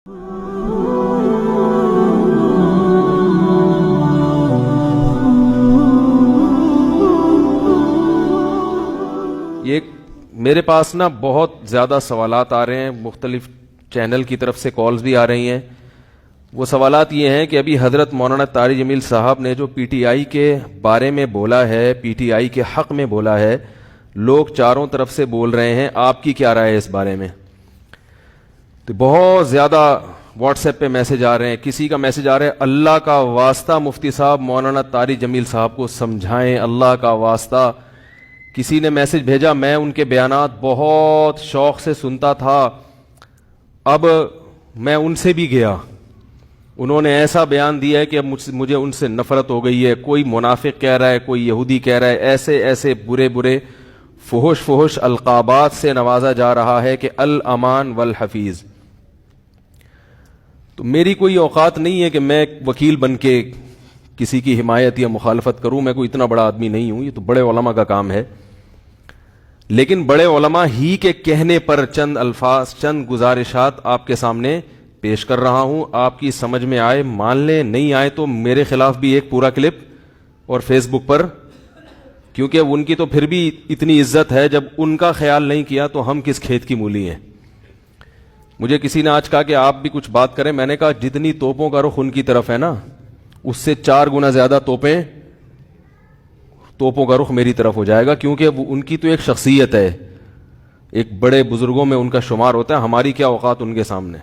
یہ میرے پاس نا بہت زیادہ سوالات آ رہے ہیں، مختلف چینل کی طرف سے کالز بھی آ رہی ہیں۔ وہ سوالات یہ ہیں کہ ابھی حضرت مولانا طاری جمیل صاحب نے جو پی ٹی آئی کے بارے میں بولا ہے، پی ٹی آئی کے حق میں بولا ہے، لوگ چاروں طرف سے بول رہے ہیں، آپ کی کیا رائے ہے اس بارے میں؟ تو بہت زیادہ واٹس ایپ پہ میسج آ رہے ہیں۔ کسی کا میسج آ رہا ہے، اللہ کا واسطہ مفتی صاحب مولانا طاری جمیل صاحب کو سمجھائیں، اللہ کا واسطہ۔ کسی نے میسج بھیجا، میں ان کے بیانات بہت شوق سے سنتا تھا، اب میں ان سے بھی گیا، انہوں نے ایسا بیان دیا ہے کہ اب مجھے ان سے نفرت ہو گئی ہے۔ کوئی منافق کہہ رہا ہے، کوئی یہودی کہہ رہا ہے، ایسے ایسے برے برے فحش القابات سے نوازا جا رہا ہے کہ الامان والحفیظ۔ تو میری کوئی اوقات نہیں ہے کہ میں وکیل بن کے کسی کی حمایت یا مخالفت کروں، میں کوئی اتنا بڑا آدمی نہیں ہوں، یہ تو بڑے علماء کا کام ہے۔ لیکن بڑے علماء ہی کے کہنے پر چند الفاظ، چند گزارشات آپ کے سامنے پیش کر رہا ہوں، آپ کی سمجھ میں آئے مان لیں، نہیں آئے تو میرے خلاف بھی ایک پورا کلپ اور فیس بک پر، کیونکہ ان کی تو پھر بھی اتنی عزت ہے، جب ان کا خیال نہیں کیا تو ہم کس کھیت کی مولی ہیں۔ مجھے کسی نے آج کہا کہ آپ بھی کچھ بات کریں، میں نے کہا جتنی توپوں کا رخ ان کی طرف ہے نا، اس سے 4 گنا زیادہ توپوں کا رخ میری طرف ہو جائے گا، کیونکہ ان کی تو ایک شخصیت ہے، ایک بڑے بزرگوں میں ان کا شمار ہوتا ہے، ہماری کیا اوقات ان کے سامنے۔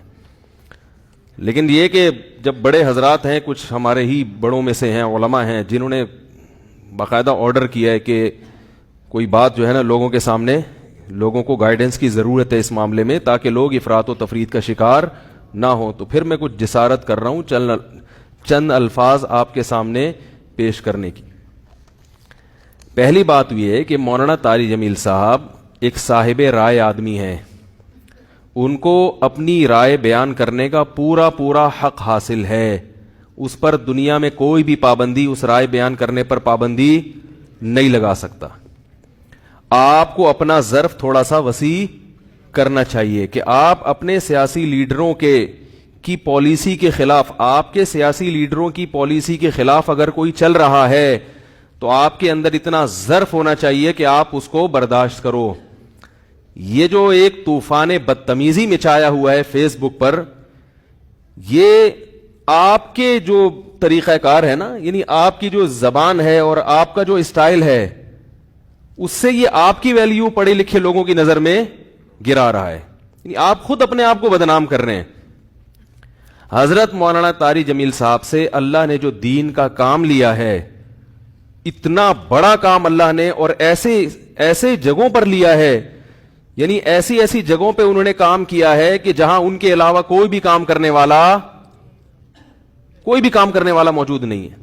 لیکن یہ کہ جب بڑے حضرات ہیں، کچھ ہمارے ہی بڑوں میں سے ہیں، علماء ہیں، جنہوں نے باقاعدہ آرڈر کیا ہے کہ کوئی بات جو ہے نا لوگوں کے سامنے، لوگوں کو گائیڈنس کی ضرورت ہے اس معاملے میں، تاکہ لوگ افراط و تفرید کا شکار نہ ہوں، تو پھر میں کچھ جسارت کر رہا ہوں چند الفاظ آپ کے سامنے پیش کرنے کی۔ پہلی بات یہ ہے کہ مولانا طاری جمیل صاحب ایک صاحب رائے آدمی ہیں، ان کو اپنی رائے بیان کرنے کا پورا حق حاصل ہے، اس پر دنیا میں کوئی بھی پابندی، اس رائے بیان کرنے پر پابندی نہیں لگا سکتا۔ آپ کو اپنا ظرف تھوڑا سا وسیع کرنا چاہیے کہ آپ اپنے سیاسی لیڈروں کی پالیسی کے خلاف، آپ کے سیاسی لیڈروں کی پالیسی کے خلاف اگر کوئی چل رہا ہے تو آپ کے اندر اتنا ظرف ہونا چاہیے کہ آپ اس کو برداشت کرو۔ یہ جو ایک طوفان بدتمیزی مچایا ہوا ہے فیس بک پر، یہ آپ کے جو طریقہ کار ہے نا، یعنی آپ کی جو زبان ہے اور آپ کا جو اسٹائل ہے، اس سے یہ آپ کی ویلیو پڑھے لکھے لوگوں کی نظر میں گرا رہا ہے، یعنی آپ خود اپنے آپ کو بدنام کر رہے ہیں۔ حضرت مولانا طاری جمیل صاحب سے اللہ نے جو دین کا کام لیا ہے، اتنا بڑا کام اللہ نے، اور ایسے جگہوں پر لیا ہے، یعنی ایسی جگہوں پہ انہوں نے کام کیا ہے کہ جہاں ان کے علاوہ کوئی بھی کام کرنے والا موجود نہیں ہے۔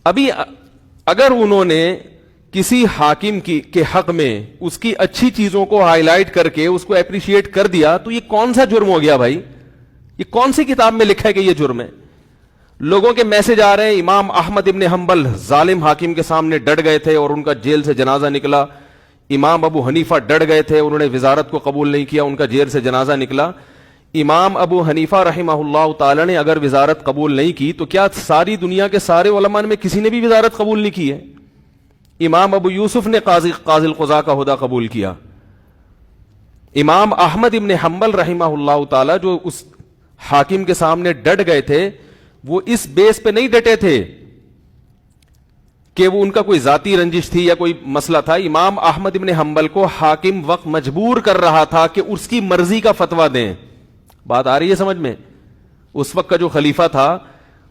ابھی اگر انہوں نے کسی حاکم کے حق میں اس کی اچھی چیزوں کو ہائی لائٹ کر کے اس کو اپریشیٹ کر دیا تو یہ کون سا جرم ہو گیا بھائی؟ یہ کون سی کتاب میں لکھا ہے کہ یہ جرم ہے؟ لوگوں کے میسج آ رہے ہیں، امام احمد ابن حنبل ظالم حاکم کے سامنے ڈٹ گئے تھے اور ان کا جیل سے جنازہ نکلا، امام ابو حنیفہ ڈٹ گئے تھے، انہوں نے وزارت کو قبول نہیں کیا، ان کا جیل سے جنازہ نکلا۔ امام ابو حنیفہ رحمہ اللہ تعالی نے اگر وزارت قبول نہیں کی تو کیا ساری دنیا کے سارے علماء میں کسی نے بھی وزارت قبول نہیں کی ہے؟ امام ابو یوسف نے قاضی القضاء کا عہدہ قبول کیا۔ امام احمد ابن حنبل رحمہ اللہ تعالی جو اس حاکم کے سامنے ڈٹ گئے تھے، وہ اس بیس پہ نہیں ڈٹے تھے کہ وہ ان کا کوئی ذاتی رنجش تھی یا کوئی مسئلہ تھا۔ امام احمد ابن حنبل کو حاکم وقت مجبور کر رہا تھا کہ اس کی مرضی کا فتویٰ دیں۔ بات آ رہی ہے سمجھ میں؟ اس وقت کا جو خلیفہ تھا،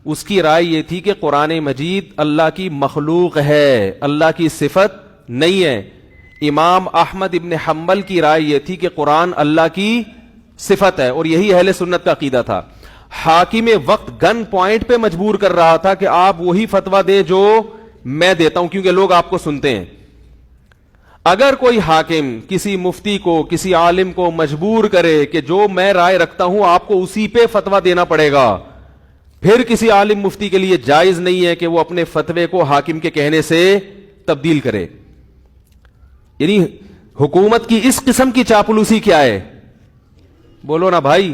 اس کی رائے یہ تھی کہ قرآن مجید اللہ کی مخلوق ہے، اللہ کی صفت نہیں ہے۔ امام احمد ابن حنبل کی رائے یہ تھی کہ قرآن اللہ کی صفت ہے، اور یہی اہل سنت کا عقیدہ تھا۔ حاکم وقت گن پوائنٹ پہ مجبور کر رہا تھا کہ آپ وہی فتویٰ دیں جو میں دیتا ہوں، کیونکہ لوگ آپ کو سنتے ہیں۔ اگر کوئی حاکم کسی مفتی کو، کسی عالم کو مجبور کرے کہ جو میں رائے رکھتا ہوں آپ کو اسی پہ فتویٰ دینا پڑے گا، پھر کسی عالم مفتی کے لیے جائز نہیں ہے کہ وہ اپنے فتوے کو حاکم کے کہنے سے تبدیل کرے۔ یعنی حکومت کی اس قسم کی چاپلوسی کیا ہے؟ بولو نا بھائی،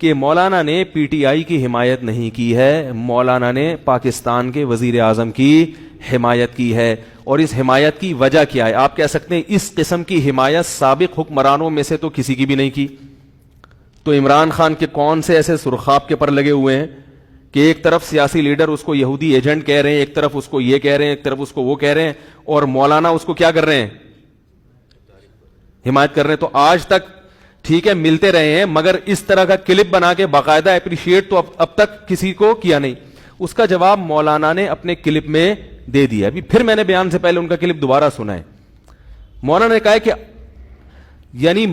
کہ مولانا نے پی ٹی آئی کی حمایت نہیں کی ہے, مولانا نے پاکستان کے وزیر اعظم کی حمایت کی ہے. اور اس حمایت کی وجہ کیا ہے؟ آپ کہہ سکتے ہیں اس قسم کی حمایت سابق حکمرانوں میں سے تو کسی کی بھی نہیں کی. تو عمران خان کے کون سے ایسے سرخاب کے پر لگے ہوئے ہیں کہ ایک طرف سیاسی لیڈر اس کو یہودی ایجنٹ کہہ رہے ہیں, ایک طرف اس کو یہ کہہ رہے ہیں, ایک طرف اس کو وہ کہہ رہے ہیں, اور مولانا اس کو کیا کر رہے ہیں؟ حمایت کر رہے ہیں. تو آج تک ٹھیک ہے ملتے رہے ہیں, مگر اس طرح کا کلپ بنا کے باقاعدہ اپریشیٹ تو اب تک کسی کو کیا نہیں. اس کا جواب مولانا نے اپنے کلپ میں دے دیا. ابھی پھر میں نے بیان سے پہلے ان کا کلپ دوبارہ سنا ہے. مولانا نے کہا ہے کہ یعنی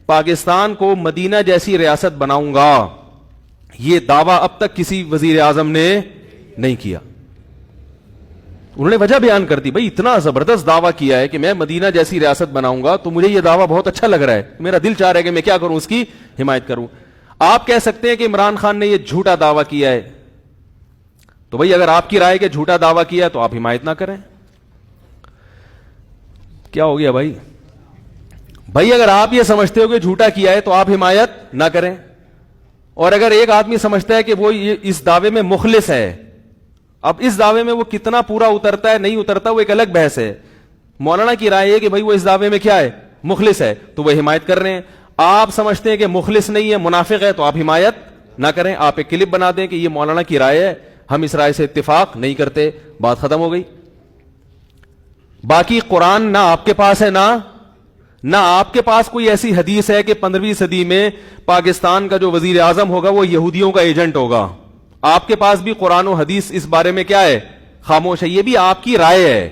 پاکستان کو مدینہ جیسی ریاست بناؤں گا, یہ دعویٰ اب تک کسی وزیر اعظم نے نہیں کیا. انہوں نے وجہ بیان کر دی, بھائی اتنا زبردست دعویٰ کیا ہے کہ میں مدینہ جیسی ریاست بناؤں گا, تو مجھے یہ دعویٰ بہت اچھا لگ رہا ہے, میرا دل چاہ رہا ہے کہ میں کیا کروں, اس کی حمایت کروں. آپ کہہ سکتے ہیں کہ عمران خان نے یہ جھوٹا دعویٰ کیا ہے, تو بھائی اگر آپ کی رائے کہ جھوٹا دعویٰ کیا تو آپ حمایت نہ کریں. کیا ہو گیا بھائی؟ بھائی اگر آپ یہ سمجھتے ہو کہ جھوٹا کیا ہے تو آپ حمایت نہ کریں, اور اگر ایک آدمی سمجھتا ہے کہ وہ اس دعوے میں مخلص ہے, اب اس دعوے میں وہ کتنا پورا اترتا ہے نہیں اترتا وہ ایک الگ بحث ہے. مولانا کی رائے ہے کہ بھائی وہ اس دعوے میں کیا ہے, مخلص ہے, تو وہ حمایت کر رہے ہیں. آپ سمجھتے ہیں کہ مخلص نہیں ہے, منافق ہے, تو آپ حمایت نہ کریں. آپ ایک کلپ بنا دیں کہ یہ مولانا کی رائے ہے, ہم اس رائے سے اتفاق نہیں کرتے, بات ختم ہو گئی. باقی قرآن نہ آپ کے پاس ہے, نہ آپ کے پاس کوئی ایسی حدیث ہے کہ 15ویں صدی میں پاکستان کا جو وزیر اعظم ہوگا وہ یہودیوں کا ایجنٹ ہوگا. آپ کے پاس بھی قرآن و حدیث اس بارے میں کیا ہے, خاموش ہے. یہ بھی آپ کی رائے ہے,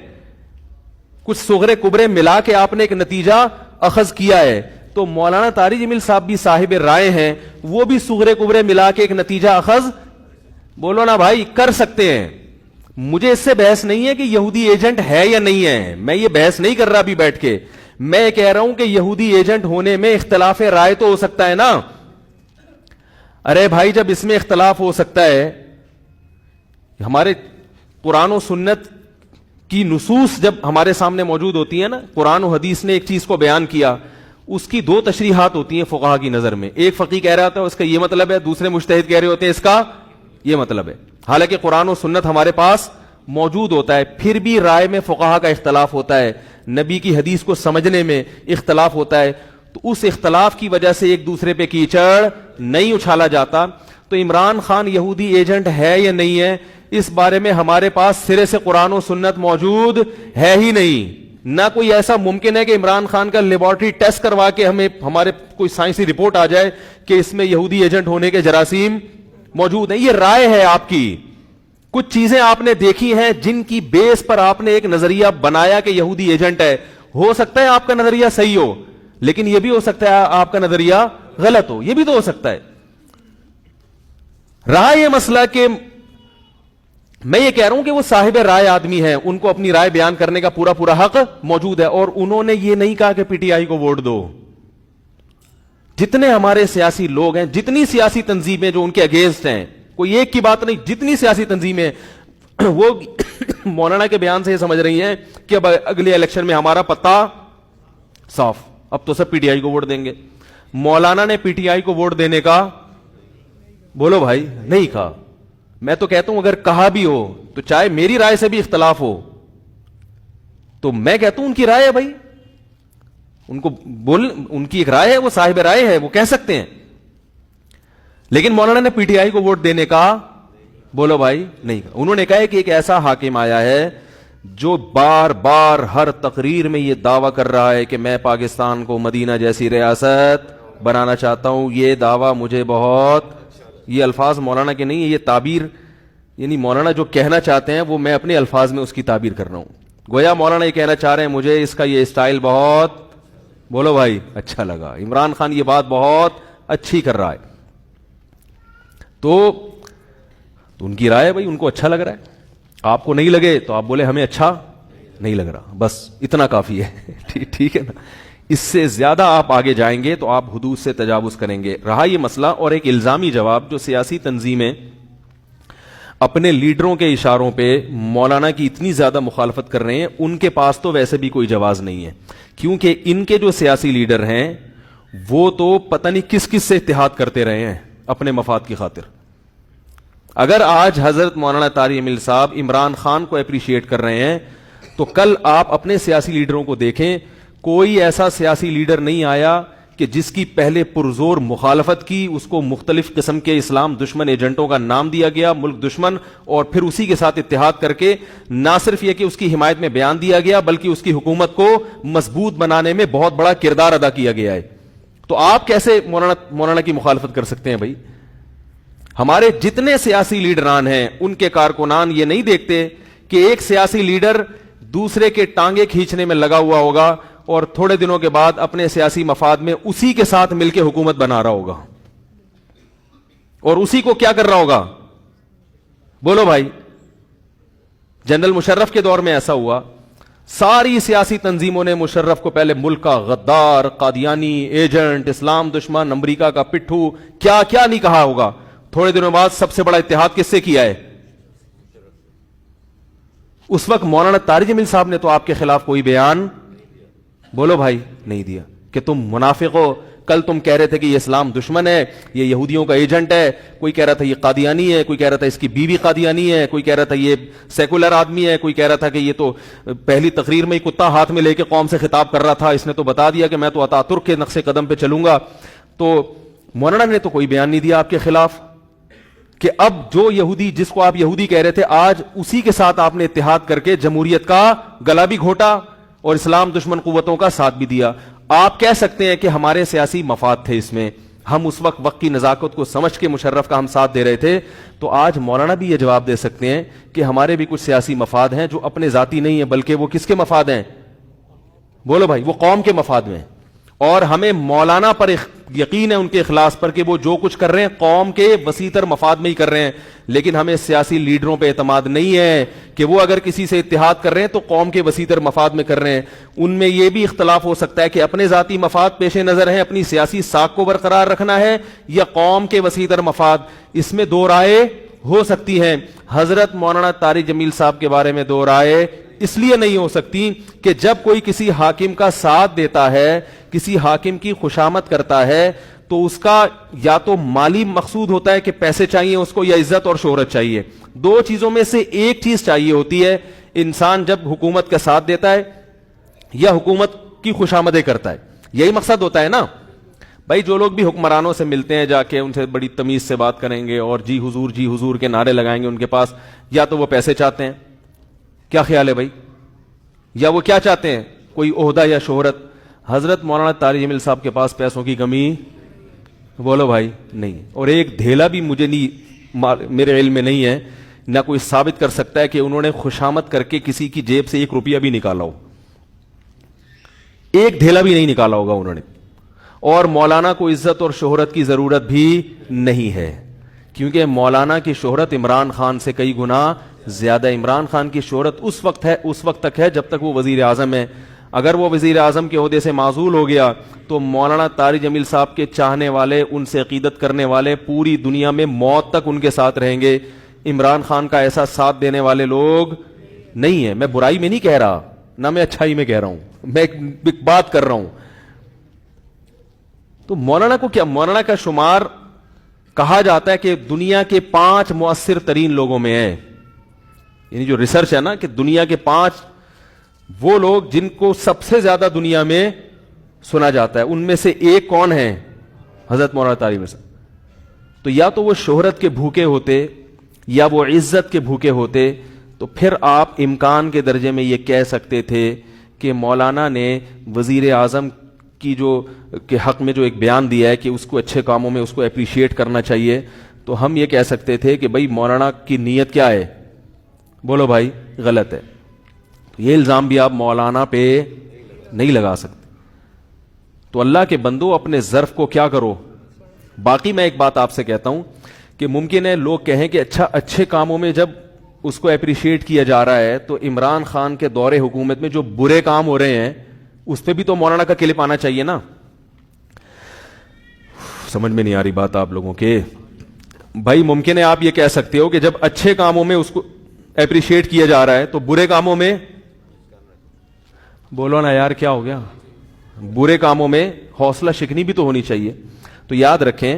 کچھ صغرے کبرے ملا کے آپ نے ایک نتیجہ اخذ کیا ہے. تو مولانا طاری جمیل صاحب بھی صاحب رائے ہیں, وہ بھی صغرے کبرے ملا کے ایک نتیجہ اخذ, بولو نا بھائی, کر سکتے ہیں. مجھے اس سے بحث نہیں ہے کہ یہودی ایجنٹ ہے یا نہیں ہے, میں یہ بحث نہیں کر رہا ابھی بیٹھ کے. میں کہہ رہا ہوں کہ یہودی ایجنٹ ہونے میں اختلاف رائے تو ہو سکتا ہے نا. ارے بھائی جب اس میں اختلاف ہو سکتا ہے, ہمارے قرآن و سنت کی نصوص جب ہمارے سامنے موجود ہوتی ہیں نا, قرآن و حدیث نے ایک چیز کو بیان کیا, اس کی دو تشریحات ہوتی ہیں فقہا کی نظر میں. ایک فقی کہہ رہا ہوتا ہے اس کا یہ مطلب ہے, دوسرے مجتہد کہہ رہے ہوتے ہیں اس کا یہ مطلب ہے. حالانکہ قرآن و سنت ہمارے پاس موجود ہوتا ہے, پھر بھی رائے میں فقہا کا اختلاف ہوتا ہے, نبی کی حدیث کو سمجھنے میں اختلاف ہوتا ہے. تو اس اختلاف کی وجہ سے ایک دوسرے پہ کیچڑ نہیں اچھالا جاتا. تو عمران خان یہودی ایجنٹ ہے یا نہیں ہے, اس بارے میں ہمارے پاس سرے سے قرآن و سنت موجود ہے ہی نہیں. نہ کوئی ایسا ممکن ہے کہ عمران خان کا لیبارٹری ٹیسٹ کروا کے ہمیں ہمارے کوئی سائنسی رپورٹ آ جائے کہ اس میں یہودی ایجنٹ ہونے کے جراثیم موجود ہیں. یہ رائے ہے آپ کی, کچھ چیزیں آپ نے دیکھی ہیں جن کی بیس پر آپ نے ایک نظریہ بنایا کہ یہودی ایجنٹ ہے. ہو سکتا ہے آپ کا نظریہ صحیح ہو, لیکن یہ بھی ہو سکتا ہے آپ کا نظریہ غلط ہو, یہ بھی تو ہو سکتا ہے. رہا یہ مسئلہ کہ میں یہ کہہ رہا ہوں کہ وہ صاحب رائے آدمی ہیں, ان کو اپنی رائے بیان کرنے کا پورا پورا حق موجود ہے, اور انہوں نے یہ نہیں کہا کہ پی ٹی آئی کو ووٹ دو. جتنے ہمارے سیاسی لوگ ہیں, جتنی سیاسی تنظیمیں جو ان کے اگینسٹ ہیں, کوئی ایک کی بات نہیں, جتنی سیاسی تنظیمیں وہ مولانا کے بیان سے یہ سمجھ رہی ہیں کہ اب اگلے الیکشن میں ہمارا پتہ صاف, اب تو سب پی ٹی آئی کو ووٹ دیں گے. مولانا نے پی ٹی آئی کو ووٹ دینے کا, بولو بھائی, نہیں کہا. میں تو کہتا ہوں اگر کہا بھی ہو تو چاہے میری رائے سے بھی اختلاف ہو, تو میں کہتا ہوں ان کی رائے ہے بھائی, ان کو ان کی ایک رائے ہے, وہ صاحب رائے ہے, وہ کہہ سکتے ہیں. لیکن مولانا نے پی ٹی آئی کو ووٹ دینے کا, بولو بھائی, نہیں کہا. انہوں نے کہا کہ ایک ایسا حاکم آیا ہے جو بار بار ہر تقریر میں یہ دعویٰ کر رہا ہے کہ میں پاکستان کو مدینہ جیسی ریاست بنانا چاہتا ہوں. یہ دعویٰ مجھے بہت, یہ الفاظ مولانا کے نہیں ہے, یہ تعبیر, یعنی مولانا جو کہنا چاہتے ہیں وہ میں اپنے الفاظ میں اس کی تعبیر کر رہا ہوں. گویا مولانا یہ کہنا چاہ رہے ہیں مجھے اس کا یہ اسٹائل بہت, بولو بھائی, اچھا لگا, عمران خان یہ بات بہت اچھی کر رہا ہے. تو ان کی رائے بھائی, ان کو اچھا لگ رہا ہے. آپ کو نہیں لگے تو آپ بولے ہمیں اچھا نہیں لگ رہا, بس اتنا کافی ہے. ٹھیک ہے نا. اس سے زیادہ آپ آگے جائیں گے تو آپ حدود سے تجاوز کریں گے. رہا یہ مسئلہ, اور ایک الزامی جواب, جو سیاسی تنظیمیں اپنے لیڈروں کے اشاروں پہ مولانا کی اتنی زیادہ مخالفت کر رہے ہیں, ان کے پاس تو ویسے بھی کوئی جواز نہیں ہے, کیونکہ ان کے جو سیاسی لیڈر ہیں وہ تو پتہ نہیں کس کس سے اتحاد کرتے رہے ہیں. اپنے مفاد کی خاطر. اگر آج حضرت مولانا طارق جمیل صاحب عمران خان کو اپریشیٹ کر رہے ہیں تو کل آپ اپنے سیاسی لیڈروں کو دیکھیں, کوئی ایسا سیاسی لیڈر نہیں آیا کہ جس کی پہلے پرزور مخالفت کی, اس کو مختلف قسم کے اسلام دشمن ایجنٹوں کا نام دیا گیا, ملک دشمن, اور پھر اسی کے ساتھ اتحاد کر کے نہ صرف یہ کہ اس کی حمایت میں بیان دیا گیا بلکہ اس کی حکومت کو مضبوط بنانے میں بہت بڑا کردار ادا کیا گیا ہے. تو آپ کیسے مولانا کی مخالفت کر سکتے ہیں بھائی؟ ہمارے جتنے سیاسی لیڈران ہیں ان کے کارکنان یہ نہیں دیکھتے کہ ایک سیاسی لیڈر دوسرے کے ٹانگے کھینچنے میں لگا ہوا ہوگا اور تھوڑے دنوں کے بعد اپنے سیاسی مفاد میں اسی کے ساتھ مل کے حکومت بنا رہا ہوگا, اور اسی کو کیا کر رہا ہوگا؟ بولو بھائی. جنرل مشرف کے دور میں ایسا ہوا, ساری سیاسی تنظیموں نے مشرف کو پہلے ملک کا غدار, قادیانی, ایجنٹ, اسلام دشمن, امریکہ کا پٹھو, کیا کیا نہیں کہا ہوگا. تھوڑے دنوں بعد سب سے بڑا اتحاد کس سے کیا ہے؟ اس وقت مولانا طارق جمیل صاحب نے تو آپ کے خلاف کوئی بیان, بولو بھائی, نہیں دیا کہ تم منافق ہو. کل تم کہہ رہے تھے کہ یہ اسلام دشمن ہے, یہ یہودیوں کا ایجنٹ ہے, کوئی کہہ رہا تھا یہ قادیانی ہے, کوئی کہہ رہا تھا اس کی بیوی قادیانی ہے, کوئی کہہ رہا تھا یہ سیکولر آدمی ہے, کوئی کہہ رہا تھا کہ یہ تو پہلی تقریر میں ہی کتا ہاتھ میں لے کے قوم سے خطاب کر رہا تھا, اس نے تو بتا دیا کہ میں تو اتا ترک کے نقش قدم پہ چلوں گا. تو مولانا نے تو کوئی بیان نہیں دیا آپ کے خلاف کہ اب جو یہودی, جس کو آپ یہودی کہہ رہے تھے, آج اسی کے ساتھ آپ نے اتحاد کر کے جمہوریت کا گلا بھی گھونٹا اور اسلام دشمن قوتوں کا ساتھ بھی دیا. آپ کہہ سکتے ہیں کہ ہمارے سیاسی مفاد تھے اس میں, ہم اس وقت کی نزاکت کو سمجھ کے مشرف کا ہم ساتھ دے رہے تھے. تو آج مولانا بھی یہ جواب دے سکتے ہیں کہ ہمارے بھی کچھ سیاسی مفاد ہیں جو اپنے ذاتی نہیں ہیں بلکہ وہ کس کے مفاد ہیں؟ بولو بھائی, وہ قوم کے مفاد میں. اور ہمیں مولانا پر یقین ہے, ان کے اخلاص پر, کہ وہ جو کچھ کر رہے ہیں قوم کے وسیع تر مفاد میں ہی کر رہے ہیں. لیکن ہمیں سیاسی لیڈروں پہ اعتماد نہیں ہے کہ وہ اگر کسی سے اتحاد کر رہے ہیں تو قوم کے وسیع تر مفاد میں کر رہے ہیں. ان میں یہ بھی اختلاف ہو سکتا ہے کہ اپنے ذاتی مفاد پیش نظر ہیں, اپنی سیاسی ساکھ کو برقرار رکھنا ہے, یا قوم کے وسیع تر مفاد. اس میں دو رائے ہو سکتی ہیں. حضرت مولانا طارق جمیل صاحب کے بارے میں دو رائے اس لیے نہیں ہو سکتی کہ جب کوئی کسی حاکم کا ساتھ دیتا ہے, کسی حاکم کی خوشامد کرتا ہے, تو اس کا یا تو مالی مقصود ہوتا ہے کہ پیسے چاہیے اس کو, یا عزت اور شہرت چاہیے. دو چیزوں میں سے ایک چیز چاہیے ہوتی ہے. انسان جب حکومت کا ساتھ دیتا ہے یا حکومت کی خوشامدیں کرتا ہے, یہی مقصد ہوتا ہے نا بھائی. جو لوگ بھی حکمرانوں سے ملتے ہیں جا کے ان سے بڑی تمیز سے بات کریں گے اور جی حضور کے نعرے لگائیں گے, ان کے پاس یا تو وہ پیسے چاہتے ہیں, کیا خیال ہے بھائی, یا وہ کیا چاہتے ہیں, کوئی عہدہ یا شہرت. حضرت مولانا طارق جمیل صاحب کے پاس پیسوں کی کمی, بولو بھائی, نہیں. اور ایک دھیلا بھی مجھے نہیں, میرے علم میں نہیں ہے, نہ کوئی ثابت کر سکتا ہے کہ انہوں نے خوشامد کر کے کسی کی جیب سے 1 روپیہ بھی نکالا ہو. ایک دھیلا بھی نہیں نکالا ہوگا انہوں نے. اور مولانا کو عزت اور شہرت کی ضرورت بھی نہیں ہے, کیونکہ مولانا کی شہرت عمران خان سے کئی گنا زیادہ. عمران خان کی شہرت اس وقت تک ہے جب تک وہ وزیر اعظم ہے. اگر وہ وزیر اعظم کے عہدے سے معزول ہو گیا تو مولانا طارق جمیل صاحب کے چاہنے والے, ان سے عقیدت کرنے والے پوری دنیا میں موت تک ان کے ساتھ رہیں گے. عمران خان کا ایسا ساتھ دینے والے لوگ نہیں ہیں. میں برائی میں نہیں کہہ رہا, نہ میں اچھائی میں کہہ رہا ہوں, میں ایک بات کر رہا ہوں. تو مولانا کو کیا, مولانا کا شمار کہا جاتا ہے کہ دنیا کے 5 مؤثر ترین لوگوں میں ہے. یعنی جو ریسرچ ہے نا کہ دنیا کے 5 وہ لوگ جن کو سب سے زیادہ دنیا میں سنا جاتا ہے, ان میں سے ایک کون ہے؟ حضرت مولانا طارق جمیل صاحب. تو یا تو وہ شہرت کے بھوکے ہوتے یا وہ عزت کے بھوکے ہوتے, تو پھر آپ امکان کے درجے میں یہ کہہ سکتے تھے کہ مولانا نے وزیر اعظم کی جو کے حق میں جو ایک بیان دیا ہے کہ اس کو اچھے کاموں میں اس کو اپریشیٹ کرنا چاہیے, تو ہم یہ کہہ سکتے تھے کہ بھائی مولانا کی نیت کیا ہے, بولو بھائی, غلط ہے. تو یہ الزام بھی آپ مولانا پہ نہیں لگا سکتے. تو اللہ کے بندو اپنے ظرف کو کیا کرو. باقی میں ایک بات آپ سے کہتا ہوں کہ ممکن ہے لوگ کہیں کہ اچھا اچھے کاموں میں جب اس کو اپریشیٹ کیا جا رہا ہے تو عمران خان کے دور حکومت میں جو برے کام ہو رہے ہیں اس پہ بھی تو مولانا کا کلپ آنا چاہیے نا. سمجھ میں نہیں آ رہی بات آپ لوگوں کے بھائی. ممکن ہے آپ یہ کہہ سکتے ہو کہ جب اچھے کاموں میں اس کو اپریشیٹ کیا جا رہا ہے تو برے کاموں میں, بولو نا یار کیا ہو گیا, برے کاموں میں حوصلہ شکنی بھی تو ہونی چاہیے. تو یاد رکھیں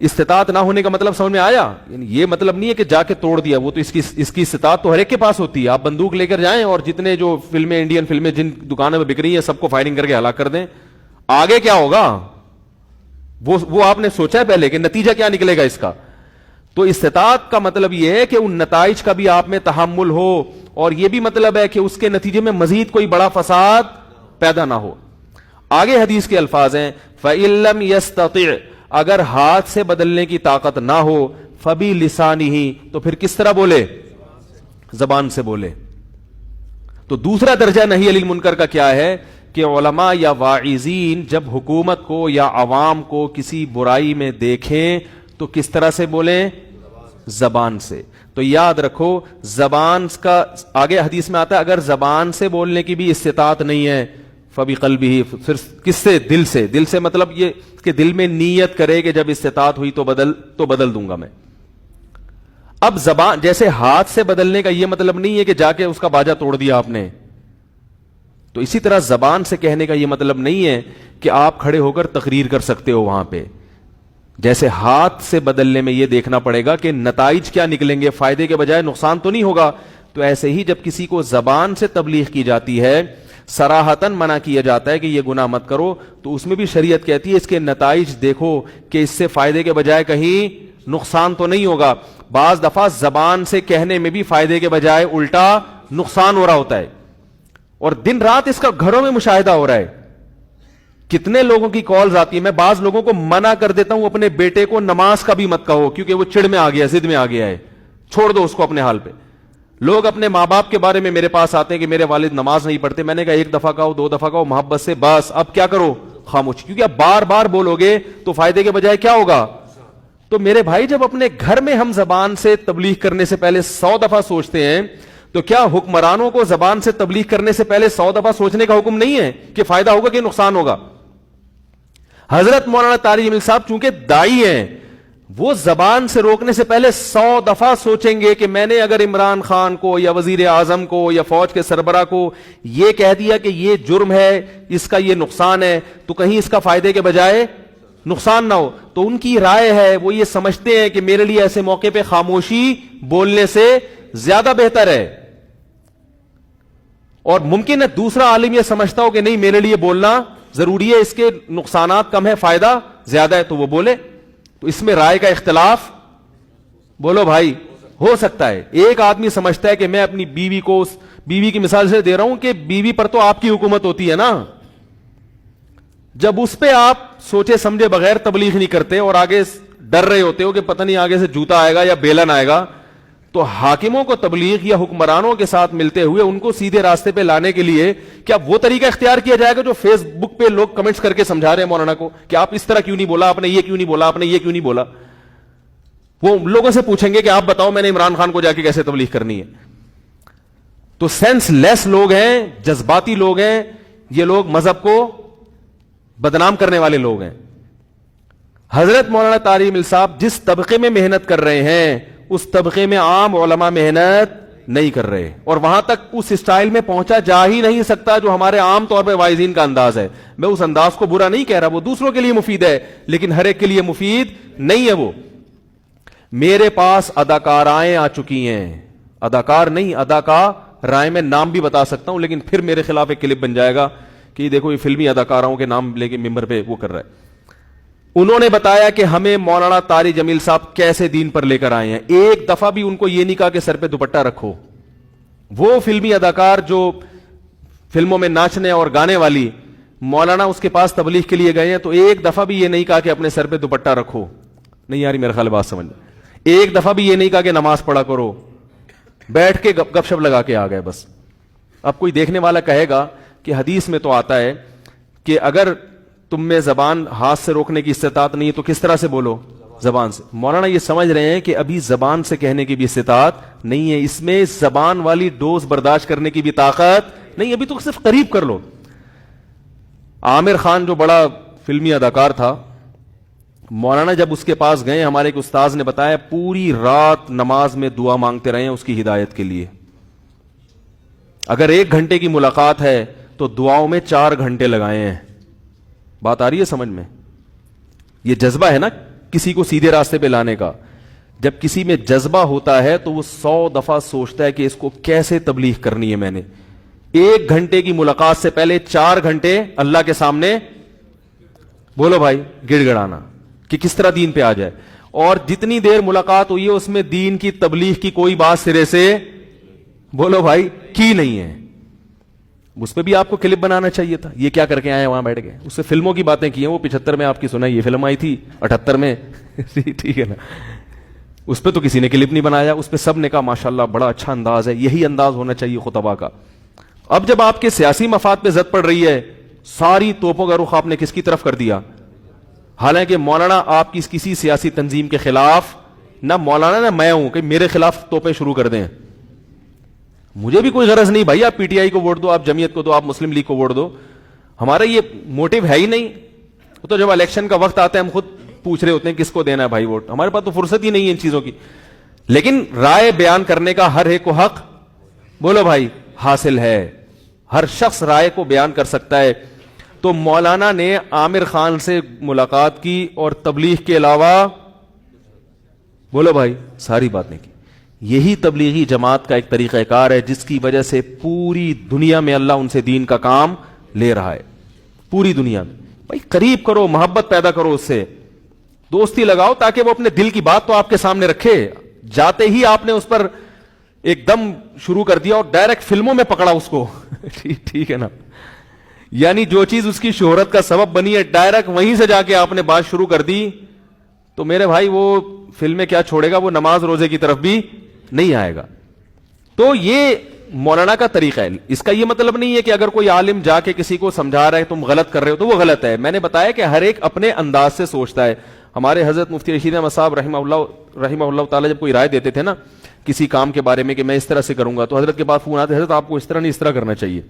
استطاعت نہ ہونے کا مطلب سمجھ میں آیا؟ یعنی یہ مطلب نہیں ہے کہ جا کے توڑ دیا، وہ تو اس کی استطاعت تو ہر ایک کے پاس ہوتی ہے. آپ بندوق لے کر جائیں اور جتنے جو فلمیں، انڈین فلمیں جن دکانوں میں بک رہی ہیں، سب کو فائرنگ کر کے ہلاک کر دیں، آگے کیا ہوگا وہ آپ نے سوچا ہے پہلے کہ نتیجہ کیا نکلے گا اس کا؟ تو استطاعت کا مطلب یہ ہے کہ ان نتائج کا بھی آپ میں تحمل ہو، اور یہ بھی مطلب ہے کہ اس کے نتیجے میں مزید کوئی بڑا فساد پیدا نہ ہو. آگے حدیث کے الفاظ ہیں فَإِن لَّمْ يَسْتَطِعْ، اگر ہاتھ سے بدلنے کی طاقت نہ ہو، فَبِلِسَانِهِ، تو پھر کس طرح بولے؟ زبان سے بولے. تو دوسرا درجہ نہی عن المنکر کا کیا ہے کہ علماء یا واعظین جب حکومت کو یا عوام کو کسی برائی میں دیکھیں تو کس طرح سے بولیں؟ زبان سے. تو یاد رکھو زبان کا، آگے حدیث میں آتا ہے اگر زبان سے بولنے کی بھی استطاعت نہیں ہے، فَبِقَلْبِهِ، پھر کس سے؟ دل سے. دل سے مطلب یہ کہ دل میں نیت کرے کہ جب استطاعت ہوئی تو بدل دوں گا میں. اب زبان جیسے ہاتھ سے بدلنے کا یہ مطلب نہیں ہے کہ جا کے اس کا باجا توڑ دیا آپ نے، تو اسی طرح زبان سے کہنے کا یہ مطلب نہیں ہے کہ آپ کھڑے ہو کر تقریر کر سکتے ہو وہاں پہ. جیسے ہاتھ سے بدلنے میں یہ دیکھنا پڑے گا کہ نتائج کیا نکلیں گے، فائدے کے بجائے نقصان تو نہیں ہوگا. تو ایسے ہی جب کسی کو زبان سے تبلیغ کی جاتی ہے، صراحتاً منع کیا جاتا ہے کہ یہ گناہ مت کرو، تو اس میں بھی شریعت کہتی ہے اس کے نتائج دیکھو کہ اس سے فائدے کے بجائے کہیں نقصان تو نہیں ہوگا. بعض دفعہ زبان سے کہنے میں بھی فائدے کے بجائے الٹا نقصان ہو رہا ہوتا ہے، اور دن رات اس کا گھروں میں مشاہدہ ہو رہا ہے. کتنے لوگوں کی کالز آتی ہیں. میں بعض لوگوں کو منع کر دیتا ہوں اپنے بیٹے کو نماز کا بھی مت کہو، کیونکہ وہ چڑ میں آ گیا، ضد میں آ گیا ہے، چھوڑ دو اس کو اپنے حال پہ. لوگ اپنے ماں باپ کے بارے میں میرے پاس آتے ہیں کہ میرے والد نماز نہیں پڑھتے. میں نے کہا ایک دفعہ کہو، 2 دفعہ کہو محبت سے، بس اب کیا کرو؟ خاموش. کیونکہ اب بار بار بولو گے تو فائدے کے بجائے کیا ہوگا؟ تو میرے بھائی جب اپنے گھر میں ہم زبان سے تبلیغ کرنے سے پہلے 100 دفعہ سوچتے ہیں، تو کیا حکمرانوں کو زبان سے تبلیغ کرنے سے پہلے 100 دفعہ سوچنے کا حکم نہیں ہے کہ فائدہ ہوگا کہ نقصان ہوگا؟ حضرت مولانا طارق جمیل صاحب چونکہ دائی ہیں، وہ زبان سے روکنے سے پہلے 100 دفعہ سوچیں گے کہ میں نے اگر عمران خان کو یا وزیر اعظم کو یا فوج کے سربراہ کو یہ کہہ دیا کہ یہ جرم ہے، اس کا یہ نقصان ہے، تو کہیں اس کا فائدے کے بجائے نقصان نہ ہو. تو ان کی رائے ہے، وہ یہ سمجھتے ہیں کہ میرے لیے ایسے موقع پہ خاموشی بولنے سے زیادہ بہتر ہے. اور ممکن ہے دوسرا عالم یہ سمجھتا ہو کہ نہیں میرے لیے بولنا ضروری ہے، اس کے نقصانات کم ہے، فائدہ زیادہ ہے، تو وہ بولے. تو اس میں رائے کا اختلاف بولو بھائی ہو سکتا ہے. ایک آدمی سمجھتا ہے کہ میں اپنی بیوی کو، بیوی کی مثال سے دے رہا ہوں کہ بیوی پر تو آپ کی حکومت ہوتی ہے نا، جب اس پہ آپ سوچے سمجھے بغیر تبلیغ نہیں کرتے اور آگے ڈر رہے ہوتے ہو کہ پتہ نہیں آگے سے جوتا آئے گا یا بیلن آئے گا، تو حاکموں کو تبلیغ یا حکمرانوں کے ساتھ ملتے ہوئے ان کو سیدھے راستے پہ لانے کے لیے کیا وہ طریقہ اختیار کیا جائے گا جو فیس بک پہ لوگ کمنٹس کر کے سمجھا رہے ہیں مولانا کو کہ آپ اس طرح کیوں نہیں بولا، آپ نے یہ کیوں نہیں بولا، آپ نے یہ کیوں نہیں بولا؟ وہ لوگوں سے پوچھیں گے کہ آپ بتاؤ میں نے عمران خان کو جا کے کیسے تبلیغ کرنی ہے. تو سینس لیس لوگ ہیں، جذباتی لوگ ہیں، یہ لوگ مذہب کو بدنام کرنے والے لوگ ہیں. حضرت مولانا طارق جمیل صاحب جس طبقے میں محنت کر رہے ہیں اس طبقے میں عام علماء محنت نہیں کر رہے، اور وہاں تک اس اسٹائل میں پہنچا جا ہی نہیں سکتا جو ہمارے عام طور پہ واعظین کا انداز ہے. میں اس انداز کو برا نہیں کہہ رہا، وہ دوسروں کے لیے مفید ہے لیکن ہر ایک کے لیے مفید نہیں ہے. وہ میرے پاس اداکارائیں آ چکی ہیں، اداکار نہیں اداکارائیں، میں نام بھی بتا سکتا ہوں لیکن پھر میرے خلاف ایک کلپ بن جائے گا کہ یہ دیکھو یہ فلمی اداکاروں کے نام لے کے ممبر پہ وہ کر رہا ہے. انہوں نے بتایا کہ ہمیں مولانا طارق جمیل صاحب کیسے دین پر لے کر آئے ہیں. ایک دفعہ بھی ان کو یہ نہیں کہا کہ سر پہ دوپٹہ رکھو. وہ فلمی اداکار جو فلموں میں ناچنے اور گانے والی، مولانا اس کے پاس تبلیغ کے لیے گئے ہیں تو ایک دفعہ بھی یہ نہیں کہا کہ اپنے سر پہ دوپٹہ رکھو. نہیں یاری میرے خیال بات سمجھ. ایک دفعہ بھی یہ نہیں کہا کہ نماز پڑھا کرو، بیٹھ کے گپ شپ لگا کے آ گئے بس. اب کوئی دیکھنے والا کہے گا کہ حدیث میں تو آتا ہے کہ اگر تم میں زبان ہاتھ سے روکنے کی استطاعت نہیں ہے تو کس طرح سے بولو؟ زبان سے. مولانا یہ سمجھ رہے ہیں کہ ابھی زبان سے کہنے کی بھی استطاعت نہیں ہے، اس میں زبان والی ڈوز برداشت کرنے کی بھی طاقت نہیں، ابھی تو صرف قریب کر لو. عامر خان جو بڑا فلمی اداکار تھا، مولانا جب اس کے پاس گئے، ہمارے ایک استاذ نے بتایا پوری رات نماز میں دعا مانگتے رہے ہیں اس کی ہدایت کے لیے. اگر 1 گھنٹے کی ملاقات ہے تو دعاؤں میں 4 گھنٹے لگائے ہیں. بات آ رہی ہے سمجھ میں؟ یہ جذبہ ہے نا کسی کو سیدھے راستے پہ لانے کا. جب کسی میں جذبہ ہوتا ہے تو وہ 100 دفعہ سوچتا ہے کہ اس کو کیسے تبلیغ کرنی ہے. میں نے 1 گھنٹے کی ملاقات سے پہلے 4 گھنٹے اللہ کے سامنے بولو بھائی گڑ گڑانا کہ کس طرح دین پہ آ جائے. اور جتنی دیر ملاقات ہوئی ہے اس میں دین کی تبلیغ کی کوئی بات سرے سے بولو بھائی کی نہیں ہے. اس پہ بھی آپ کو کلپ بنانا چاہیے تھا. یہ کیا کر کے آئے وہاں بیٹھ گئے. اس سے فلموں کی باتیں کی ہیں. وہ 75 میں آپ کی سنا, یہ فلم آئی تھی 78 میں ٹھیک ہے نا. اس پہ تو کسی نے کلپ نہیں بنایا. اس پہ سب نے کہا ماشاءاللہ بڑا اچھا انداز ہے. یہی انداز ہونا چاہیے خطبہ کا. اب جب آپ کے سیاسی مفاد پہ زد پڑ رہی ہے, ساری توپوں کا رخ آپ نے کس کی طرف کر دیا. حالانکہ مولانا آپ کی کسی سیاسی تنظیم کے خلاف نہ مولانا نہ میں ہوں کہ میرے خلاف توپیں شروع کر دیں. مجھے بھی کوئی غرض نہیں بھائی, آپ پی ٹی آئی کو ووٹ دو, آپ جمعیت کو دو, آپ مسلم لیگ کو ووٹ دو. ہمارا یہ موٹیو ہے ہی نہیں. تو جب الیکشن کا وقت آتا ہے ہم خود پوچھ رہے ہوتے ہیں کس کو دینا ہے بھائی ووٹ. ہمارے پاس تو فرصت ہی نہیں ہے ان چیزوں کی. لیکن رائے بیان کرنے کا ہر ایک کو حق بولو بھائی حاصل ہے. ہر شخص رائے کو بیان کر سکتا ہے. تو مولانا نے عامر خان سے ملاقات کی اور تبلیغ کے علاوہ بولو بھائی ساری باتیں کی. یہی تبلیغی جماعت کا ایک طریقہ کار ہے جس کی وجہ سے پوری دنیا میں اللہ ان سے دین کا کام لے رہا ہے. پوری دنیا میں بھائی قریب کرو, محبت پیدا کرو, اس سے دوستی لگاؤ تاکہ وہ اپنے دل کی بات تو آپ کے سامنے رکھے. جاتے ہی آپ نے اس پر ایک دم شروع کر دیا اور ڈائریکٹ فلموں میں پکڑا اس کو ٹھیک ہے نا. یعنی جو چیز اس کی شہرت کا سبب بنی ہے ڈائریکٹ وہیں سے جا کے آپ نے بات شروع کر دی, تو میرے بھائی وہ فلمیں کیا چھوڑے گا, وہ نماز روزے کی طرف بھی نہیں آئے گا. تو یہ مولانا کا طریقہ ہے. اس کا یہ مطلب نہیں ہے کہ اگر کوئی عالم جا کے کسی کو سمجھا رہا ہے تم غلط کر رہے ہو تو وہ غلط ہے. میں نے بتایا کہ ہر ایک اپنے انداز سے سوچتا ہے. ہمارے حضرت مفتی رشید احمد صاحب رحمہ اللہ تعالی جب کوئی رائے دیتے تھے نا کسی کام کے بارے میں کہ میں اس طرح سے کروں گا, تو حضرت کے پاس فون آتے, حضرت آپ کو اس طرح نہیں اس طرح کرنا چاہیے.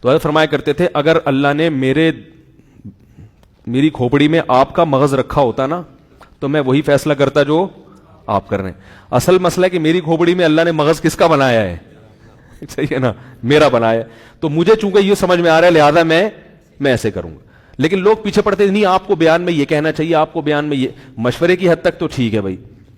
تو حضرت فرمایا کرتے تھے اگر اللہ نے میری کھوپڑی میں آپ کا مغز رکھا ہوتا نا تو میں وہی فیصلہ کرتا جو آپ کر رہے ہیں. اصل مسئلہ ہے کہ میری کھوپڑی میں اللہ نے مغز کس کا بنایا ہے, صحیح ہے نا, میرا بنایا ہے. تو مجھے چونکہ یہ سمجھ میں آ رہا ہے لہذا میں ایسے کروں گا. لیکن لوگ پیچھے پڑتے نہیں, آپ کو بیان میں یہ کہنا چاہیے, آپ کو بیان میں یہ. مشورے کی حد تک تو ٹھیک ہے بھائی.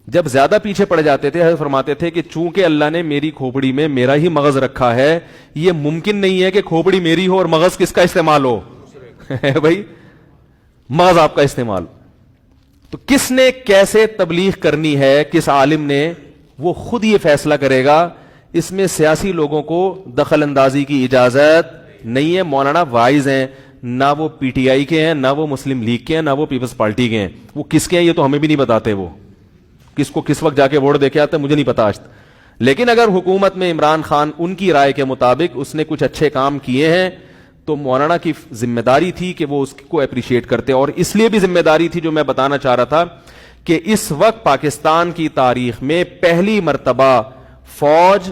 جب زیادہ پیچھے پڑ جاتے تھے حضرت فرماتے تھے کہ چونکہ اللہ نے میری کھوپڑی میں میرا ہی مغز رکھا ہے, یہ ممکن نہیں ہے کہ کھوپڑی میری ہو اور مغز کس کا استعمال ہو بھائی, مغز آپ کا استعمال. تو کس نے کیسے تبلیغ کرنی ہے, کس عالم نے, وہ خود یہ فیصلہ کرے گا. اس میں سیاسی لوگوں کو دخل اندازی کی اجازت نہیں ہے. مولانا وائز ہیں, نہ وہ پی ٹی آئی کے ہیں, نہ وہ مسلم لیگ کے ہیں, نہ وہ پیپلز پارٹی کے ہیں. وہ کس کے ہیں یہ تو ہمیں بھی نہیں بتاتے. وہ کس کو کس وقت جا کے ووٹ دے کے آتے مجھے نہیں پتا آج. لیکن اگر حکومت میں عمران خان ان کی رائے کے مطابق اس نے کچھ اچھے کام کیے ہیں تو مولانا کی ذمہ داری تھی کہ وہ اس کو اپریشیٹ کرتے. اور اس لیے بھی ذمہ داری تھی جو میں بتانا چاہ رہا تھا کہ اس وقت پاکستان کی تاریخ میں پہلی مرتبہ فوج,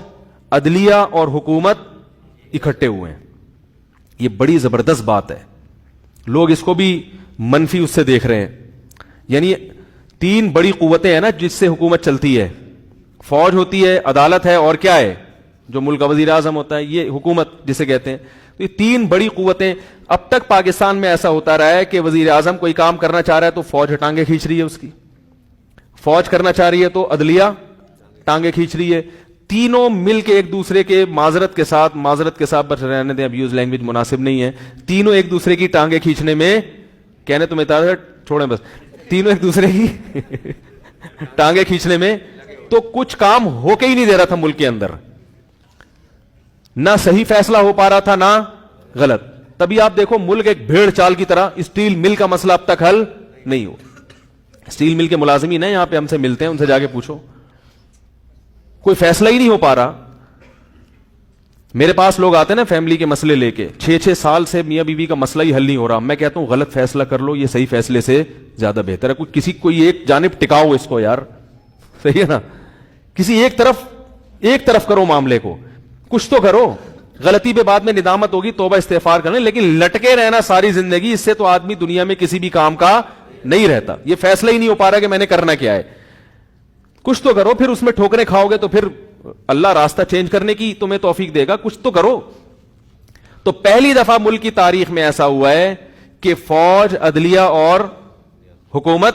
عدلیہ اور حکومت اکٹھے ہوئے ہیں. یہ بڑی زبردست بات ہے. لوگ اس کو بھی منفی اس سے دیکھ رہے ہیں. یعنی 3 بڑی قوتیں ہیں نا جس سے حکومت چلتی ہے. فوج ہوتی ہے, عدالت ہے, اور کیا ہے جو ملک کا وزیر اعظم ہوتا ہے, یہ حکومت جسے کہتے ہیں. تو یہ 3 بڑی قوتیں. اب تک پاکستان میں ایسا ہوتا رہا ہے کہ وزیر اعظم کوئی کام کرنا چاہ رہا ہے تو فوج ٹانگیں کھینچ رہی ہے اس کی, فوج کرنا چاہ رہی ہے تو عدلیہ ٹانگیں کھینچ رہی ہے. تینوں مل کے ایک دوسرے کے معذرت کے ساتھ بس رہنے دیں, اب یوز لینگویج مناسب نہیں ہے, تینوں ایک دوسرے کی ٹانگیں کھینچنے میں, کہنے تمہیں چھوڑیں بس, تینوں ایک دوسرے کی ٹانگیں کھینچنے میں تو کچھ کام ہو کے ہی نہیں دے رہا تھا ملک کے اندر. نہ صحیح فیصلہ ہو پا رہا تھا نہ غلط. تبھی آپ دیکھو ملک ایک بھیڑ چال کی طرح. اسٹیل مل کا مسئلہ اب تک حل نہیں ہو. اسٹیل مل کے ملازمین ہیں یہاں پہ, ہم سے ملتے ہیں, ان سے جا کے پوچھو, کوئی فیصلہ ہی نہیں ہو پا رہا. میرے پاس لوگ آتے ہیں نا فیملی کے مسئلے لے کے, 6 سال سے میاں بیوی کا مسئلہ ہی حل نہیں ہو رہا. میں کہتا ہوں غلط فیصلہ کر لو, یہ صحیح فیصلے سے زیادہ بہتر ہے. کوئی ایک جانب ٹکاؤ اس کو یار, صحیح ہے نا, کسی ایک طرف کرو معاملے کو, کچھ تو کرو. غلطی پہ بعد میں ندامت ہوگی, توبہ استغفار کرنے, لیکن لٹکے رہنا ساری زندگی, اس سے تو آدمی دنیا میں کسی بھی کام کا نہیں رہتا. یہ فیصلہ ہی نہیں ہو پا رہا کہ میں نے کرنا کیا ہے. کچھ تو کرو, پھر اس میں ٹھوکریں کھاؤ گے تو پھر اللہ راستہ چینج کرنے کی تمہیں توفیق دے گا. کچھ تو کرو. تو پہلی دفعہ ملک کی تاریخ میں ایسا ہوا ہے کہ فوج, عدلیہ اور حکومت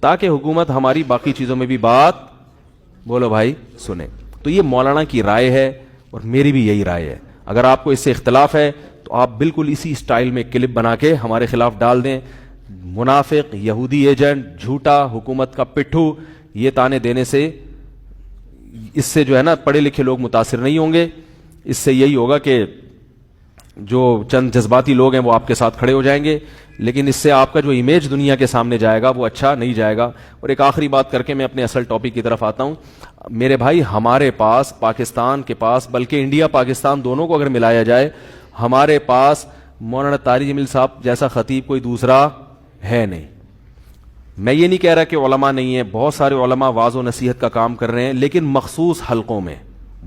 تاکہ حکومت ہماری باقی چیزوں میں بھی بات بولو بھائی سنیں. تو یہ مولانا کی رائے ہے اور میری بھی یہی رائے ہے. اگر آپ کو اس سے اختلاف ہے تو آپ بالکل اسی سٹائل میں کلپ بنا کے ہمارے خلاف ڈال دیں. منافق, یہودی ایجنٹ, جھوٹا, حکومت کا پٹھو, یہ تانے دینے سے اس سے جو ہے نا پڑھے لکھے لوگ متاثر نہیں ہوں گے. اس سے یہی ہوگا کہ جو چند جذباتی لوگ ہیں وہ آپ کے ساتھ کھڑے ہو جائیں گے, لیکن اس سے آپ کا جو امیج دنیا کے سامنے جائے گا وہ اچھا نہیں جائے گا. اور ایک آخری بات کر کے میں اپنے اصل ٹاپک کی طرف آتا ہوں. میرے بھائی, ہمارے پاس, پاکستان کے پاس, بلکہ انڈیا پاکستان دونوں کو اگر ملایا جائے, ہمارے پاس مولانا طارق جمیل صاحب جیسا خطیب کوئی دوسرا ہے نہیں. میں یہ نہیں کہہ رہا کہ علماء نہیں ہیں, بہت سارے علماء واعظ و نصیحت کا کام کر رہے ہیں, لیکن مخصوص حلقوں میں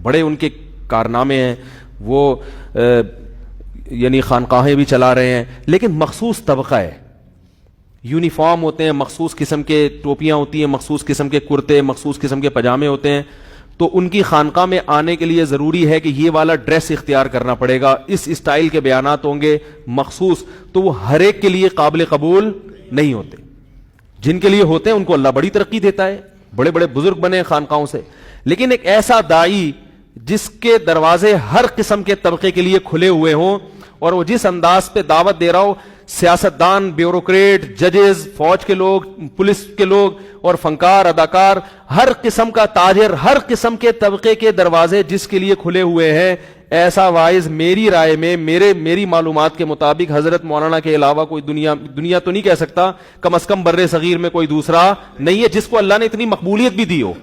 بڑے ان کے کارنامے ہیں. وہ یعنی خانقاہیں بھی چلا رہے ہیں, لیکن مخصوص طبقہ ہے. یونیفارم ہوتے ہیں, مخصوص قسم کے ٹوپیاں ہوتی ہیں, مخصوص قسم کے کرتے, مخصوص قسم کے پاجامے ہوتے ہیں. تو ان کی خانقاہ میں آنے کے لیے ضروری ہے کہ یہ والا ڈریس اختیار کرنا پڑے گا, اس اسٹائل کے بیانات ہوں گے مخصوص. تو وہ ہر ایک کے لیے قابل قبول نہیں ہوتے. جن کے لیے ہوتے ہیں ان کو اللہ بڑی ترقی دیتا ہے, بڑے بڑے بزرگ بنے خانقاہوں سے. لیکن ایک ایسا داعی جس کے دروازے ہر قسم کے طبقے کے لیے کھلے ہوئے ہوں, اور وہ جس انداز پہ دعوت دے رہا ہو, سیاستدان, بیوروکریٹ, ججز, فوج کے لوگ, پولیس کے لوگ اور فنکار, اداکار, ہر قسم کا تاجر, ہر قسم کے طبقے کے دروازے جس کے لیے کھلے ہوئے ہیں, ایسا واعظ میری رائے میں, میری معلومات کے مطابق حضرت مولانا کے علاوہ کوئی دنیا تو نہیں کہہ سکتا, کم از کم بر صغیر میں کوئی دوسرا نہیں ہے جس کو اللہ نے اتنی مقبولیت بھی دی ہو.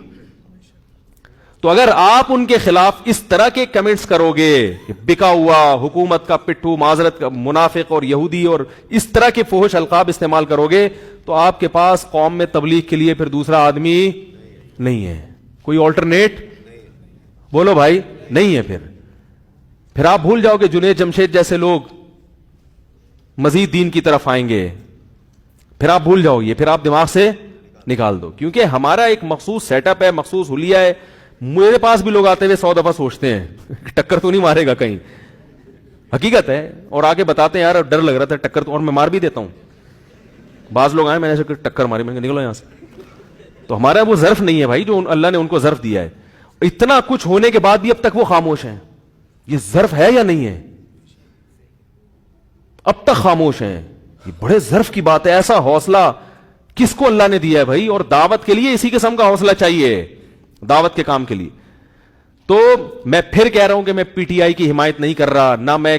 تو اگر آپ ان کے خلاف اس طرح کے کمنٹس کرو گے کہ بکا ہوا, حکومت کا پٹھو, معذرت کا منافق اور یہودی, اور اس طرح کے فحش القاب استعمال کرو گے, تو آپ کے پاس قوم میں تبلیغ کے لیے پھر دوسرا آدمی نہیں ہے, کوئی آلٹرنیٹ بولو بھائی نہیں ہے. پھر آپ بھول جاؤ کہ جنید جمشید جیسے لوگ مزید دین کی طرف آئیں گے, پھر آپ بھول جاؤ یہ, پھر آپ دماغ سے نکال دو. کیونکہ ہمارا ایک مخصوص سیٹ اپ ہے, مخصوص حلیہ ہے. میرے پاس بھی لوگ آتے ہوئے 100 دفعہ سوچتے ہیں ٹکر تو نہیں مارے گا کہیں, حقیقت ہے, اور آگے بتاتے ہیں یار ڈر لگ رہا تھا ٹکر تو, اور میں مار بھی دیتا ہوں. بعض لوگ آئے, میں نے ٹکر ماری, میں نے نکلو یہاں سے. تو ہمارا وہ ظرف نہیں ہے بھائی جو اللہ نے ان کو ظرف دیا ہے. اتنا کچھ ہونے کے بعد بھی اب تک وہ خاموش ہیں. یہ ظرف ہے یا نہیں ہے؟ اب تک خاموش ہیں. یہ بڑے ظرف کی بات ہے. ایسا حوصلہ کس کو اللہ نے دیا ہے بھائی؟ اور دعوت کے لیے اسی قسم کا حوصلہ چاہیے, دعوت کے کام کے لیے. تو میں پھر کہہ رہا ہوں کہ میں پی ٹی آئی کی حمایت نہیں کر رہا, نہ میں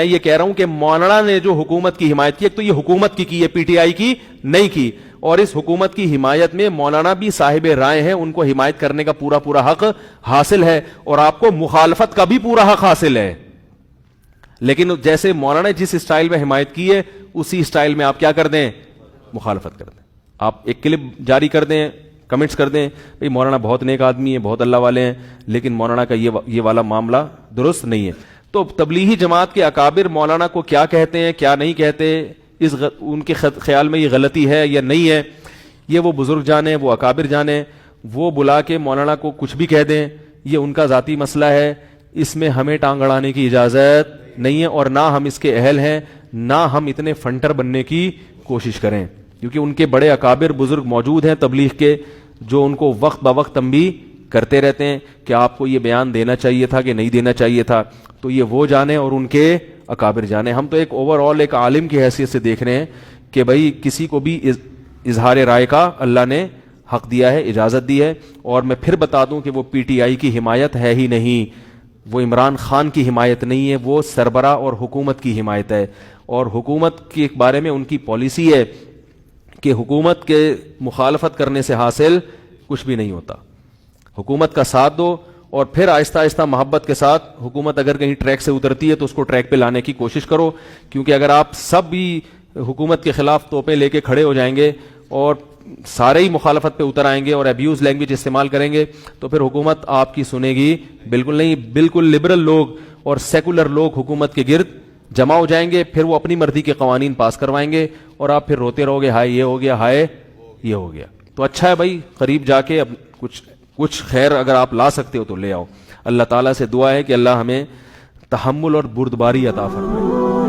یہ کہہ رہا ہوں کہ مولانا نے جو حکومت کی حمایت کی, ایک تو یہ حکومت کی ہے, پی ٹی آئی کی نہیں کی. اور اس حکومت کی حمایت میں مولانا بھی صاحب رائے ہیں, ان کو حمایت کرنے کا پورا حق حاصل ہے, اور آپ کو مخالفت کا بھی پورا حق حاصل ہے. لیکن جیسے مولانا جس اسٹائل میں حمایت کی ہے, اسی اسٹائل میں آپ کیا کر دیں, مخالفت کر دیں. آپ ایک کلپ جاری کر دیں, کمنٹس کر دیں بھئی مولانا بہت نیک آدمی ہے, بہت اللہ والے ہیں, لیکن مولانا کا یہ والا معاملہ درست نہیں ہے. تو تبلیغی جماعت کے اکابر مولانا کو کیا کہتے ہیں, کیا نہیں کہتے, ان کے خیال میں یہ غلطی ہے یا نہیں ہے, یہ وہ بزرگ جانے, وہ اکابر جانے. وہ بلا کے مولانا کو کچھ بھی کہہ دیں, یہ ان کا ذاتی مسئلہ ہے, اس میں ہمیں ٹانگ اڑانے کی اجازت نہیں ہے, اور نہ ہم اس کے اہل ہیں, نہ ہم اتنے فنٹر بننے کی کوشش کریں. کیونکہ ان کے بڑے اکابر بزرگ موجود ہیں تبلیغ کے, جو ان کو وقت بوقت تنبیہ کرتے رہتے ہیں کہ آپ کو یہ بیان دینا چاہیے تھا کہ نہیں دینا چاہیے تھا. تو یہ وہ جانے اور ان کے اکابر جانے. ہم تو ایک اوور آل ایک عالم کی حیثیت سے دیکھ رہے ہیں کہ بھائی کسی کو بھی اظہار رائے کا اللہ نے حق دیا ہے, اجازت دی ہے. اور میں پھر بتا دوں کہ وہ پی ٹی آئی کی حمایت ہے ہی نہیں, وہ عمران خان کی حمایت نہیں ہے, وہ سربراہ اور حکومت کی حمایت ہے. اور حکومت کے بارے میں ان کی پالیسی ہے کہ حکومت کے مخالفت کرنے سے حاصل کچھ بھی نہیں ہوتا. حکومت کا ساتھ دو, اور پھر آہستہ آہستہ محبت کے ساتھ حکومت اگر کہیں ٹریک سے اترتی ہے تو اس کو ٹریک پہ لانے کی کوشش کرو. کیونکہ اگر آپ سب بھی حکومت کے خلاف توپیں لے کے کھڑے ہو جائیں گے اور سارے ہی مخالفت پہ اتر آئیں گے اور ابیوز لینگویج استعمال کریں گے, تو پھر حکومت آپ کی سنے گی بالکل نہیں. بالکل لبرل لوگ اور سیکولر لوگ حکومت کے گرد جمع ہو جائیں گے, پھر وہ اپنی مرضی کے قوانین پاس کروائیں گے, اور آپ پھر روتے رہو گے ہائے یہ ہو گیا, ہائے یہ ہو گیا. تو اچھا ہے بھائی قریب جا کے اب کچھ خیر اگر آپ لا سکتے ہو تو لے آؤ. اللہ تعالیٰ سے دعا ہے کہ اللہ ہمیں تحمل اور بردباری عطا فرمائے.